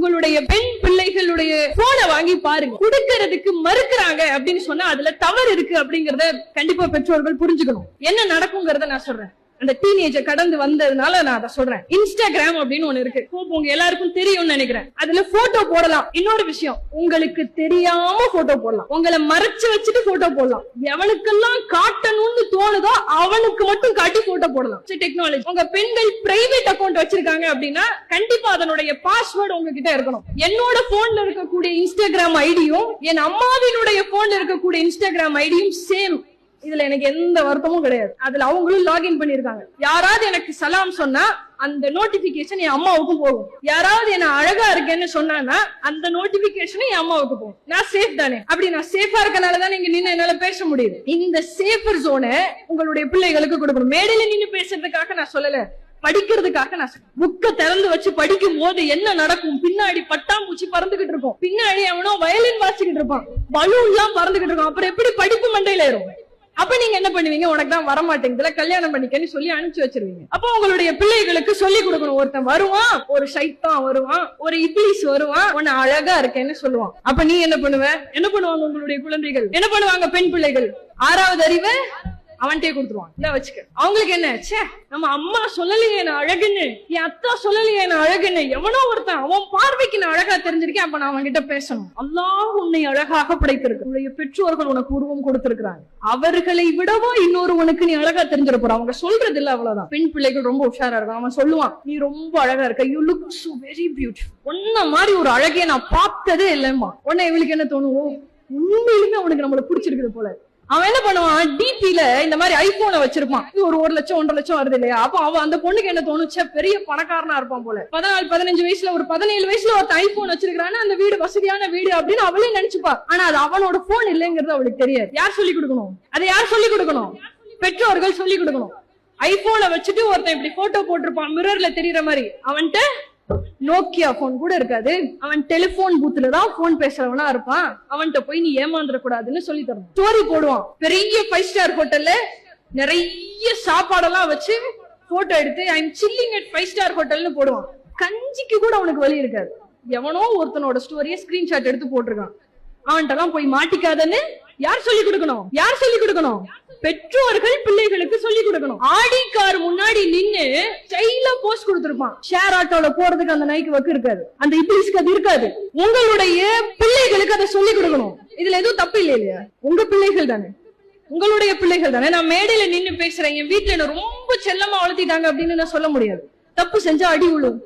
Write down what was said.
உங்களுடைய பெண் பிள்ளைகளுடைய போனை வாங்கி பாருங்க. கொடுக்கறதுக்கு மறுக்கிறாங்க அப்படின்னு சொன்னா அதுல தவறு இருக்கு அப்படிங்கறத கண்டிப்பா பெற்றோர்கள் புரிஞ்சுக்கணும். என்ன நடக்குங்கிறத நான் சொல்றேன். அந்த டீனேஜர் கடந்து வந்ததுனால நான் அதை சொல்றேன். இன்ஸ்டாகிராம் அப்படின்னு ஒண்ணு இருக்கு, உங்க எல்லாருக்கும் தெரியும்னு நினைக்கிறேன். அதுல போட்டோ போடலாம். இன்னொரு விஷயம், உங்களுக்கு தெரியாம போட்டோ போடலாம், உங்களை மறைச்சு வச்சுட்டு போட்டோ போடலாம். எவனுக்கெல்லாம் காட்டணும்னு தோணுதோ அவனுக்கு மட்டும் காட்டி போட்டோ போடலாம். டெக்னாலஜி. உங்க பெண்கள் பிரைவேட் அக்கௌண்ட் வச்சிருக்காங்க அப்படின்னா கண்டிப்பா அதனுடைய பாஸ்வேர்டு உங்ககிட்ட இருக்கணும். என்னோட போன்ல இருக்கக்கூடிய இன்ஸ்டாகிராம் ஐடியும் என் அம்மாவினுடைய போன்ல இருக்கக்கூடிய இன்ஸ்டாகிராம் ஐடியும் சேம். இதுல எனக்கு எந்த வருத்தமும் கிடையாது. அதுல அவங்களும் லாகின் பண்ணிருக்காங்க. யாராவது எனக்கு சலாம் சொன்னா அந்த நோட்டிபிகேஷன் என் அம்மாவுக்கும் போகும். யாராவது என்ன அழகா இருக்கேன்னு சொன்னா அந்த நோட்டிபிகேஷன் என் அம்மாவுக்கு போகும். நான் சேஃப் தானே? அப்படி நான் சேஃபா இருக்கனாலதான் நீங்க நின்று என்னால பேச முடியுது. இந்த சேஃபர் ஜோனை உங்களுடைய பிள்ளைகளுக்கு கொடுக்கணும். மேடையில நின்று பேசுறதுக்காக நான் சொல்லல, படிக்கிறதுக்காக நான் புக்க திறந்து வச்சு படிக்கும் போது என்ன நடக்கும்? பின்னாடி பட்டாம்பூச்சி பறந்துகிட்டு இருக்கும், பின்னாடி அவனோ வயலின் வாசிக்கிட்டு இருப்பான், பலூன் எல்லாம் பறந்துகிட்டு இருக்கும். அப்புறம் எப்படி படிப்பு மண்டையில ஏறும்? அப்ப நீங்க என்ன பண்ணுவீங்க? உனக்கு தான் வர மாட்டேங்குதுல, கல்யாணம் பண்ணிக்கன்னு சொல்லி அனுப்பிச்சு வச்சிருவீங்க. அப்ப உங்களுடைய பிள்ளைகளுக்கு சொல்லி கொடுக்கணும். ஒருத்தன் வருவான், ஒரு ஷைத்தான் வருவான், ஒரு இப்லீஸ் வருவான், உன்னை அழகா இருக்கேன்னு சொல்லுவான். அப்ப நீ என்ன பண்ணுவ? என்ன பண்ணுவாங்க உங்களுடைய குழந்தைகள்? என்ன பண்ணுவாங்க பெண் பிள்ளைகள்? 6வது அறிவை அவன்கிட்டே கொடுத்துருவான். இல்ல வச்சுக்க. அவங்களுக்கு என்ன, நம்ம அம்மா சொல்லலையே நான் அழகுன்னு, என் அத்தா சொல்லலையே நான் அழகுன்னு, எவனோ ஒருத்தன் அவன் பார்வைக்கு நான் அழகா தெரிஞ்சிருக்கேன், அப்ப நான் அவன்கிட்ட பேசணும். அல்லாஹ் உன்னை அழகாக படைத்திருக்கு, உன்னுடைய பெற்றோர்கள் உனக்கு உருவம் கொடுத்திருக்கிறாங்க, அவர்களை விடவோ இன்னொரு உனக்கு நீ அழகா தெரிஞ்சிட போற. அவங்க சொல்றது இல்ல, அவ்வளவுதான். பெண் பிள்ளைகள் ரொம்ப உஷாரா இருக்கும். அவன் சொல்லுவான், நீ ரொம்ப அழகா இருக்க, you look so very beautiful, உன்ன மாதிரி ஒரு அழகைய நான் பார்த்ததே இல்லைம்மா. உன்னை இவளுக்கு என்ன தோணும்? உண்மையிலுமே அவனுக்கு நம்மள பிடிச்சிருக்குது போல. அவன் என்ன பண்ணுவான், டிபில இந்த மாதிரி ஐபோனை வச்சிருப்பான். ஒரு 1 லட்சம் 1.5 லட்சம் வருது இல்லையா? அப்ப அவன் அந்த பொண்ணுக்கு என்ன தோணுச்சா, பெரிய பணக்காரனா இருப்பான் போல. 14 15 வயசுல ஒரு 17 வயசுல ஒரு ஐபோன் வச்சிருக்கான்னு, அந்த வீடு வசதியான வீடு அப்படின்னு அவளே நினைச்சுப்பா. ஆனா அது அவனோட போன் இல்லைங்கிறது அவளுக்கு தெரியாது. யார் சொல்லி கொடுக்கணும்? அதை யார் சொல்லி கொடுக்கணும்? பெற்றோர்கள் சொல்லி கொடுக்கணும். ஐபோனை வச்சுட்டு ஒருத்தன் இப்படி போட்டோ போட்டிருப்பான் மிரர்ல தெரியற மாதிரி, அவன்கிட்ட நோக்கியா போன் கூட இருக்காது, அவன் டெலிபோன் பூத்துல தான் போன் பேசுறவனா இருப்பான். அவன்கிட்ட போய் நீ ஏமாந்துட கூடாதுன்னு சொல்லி தரணும். ஸ்டோரி போடுவான், பெரிய 5 ஸ்டார் ஹோட்டல்ல நிறைய சாப்பாடெல்லாம் வச்சு போட்டோ எடுத்து I am chilling at 5 star ஹோட்டல்னு போடுவான். கஞ்சிக்கு கூட அவனுக்கு வழி இருக்காது. எவனோ ஒருத்தனோட ஸ்டோரியை ஸ்கிரீன்ஷாட் எடுத்து போட்டிருக்கான். அவன்கிட்ட எல்லாம் போய் மாட்டிக்காதன்னு யார் சொல்லி கொடுக்கணும்? யார் சொல்லி கொடுக்கணும்? பெற்றோர்கள் பிள்ளைகளுக்கு சொல்லி கொடுக்கணும். ஆடி கார் முன்னாடி நின்னு ஸ்டைலா போஸ்ட் கொடுத்திருப்பான். ஷேர் ஆட்டோல போறதுக்கு அந்த நாய்க்கு வக்கு இருக்காது, அந்த இப்லீஸ்க்கு அது இருக்காது. உங்களுடைய பிள்ளைகளுக்கு அதை சொல்லி கொடுக்கணும். இதுல எதுவும் தப்பு இல்லையா? உங்க பிள்ளைகள் தானே, உங்களுடைய பிள்ளைகள் தானே. நான் மேடையில நின்னு பேசுறேன், என் வீட்டுல என்ன ரொம்ப செல்லமா வளர்த்திட்டாங்க அப்படின்னு நான் சொல்ல முடியாது. தப்பு செஞ்சா அடி விழும்.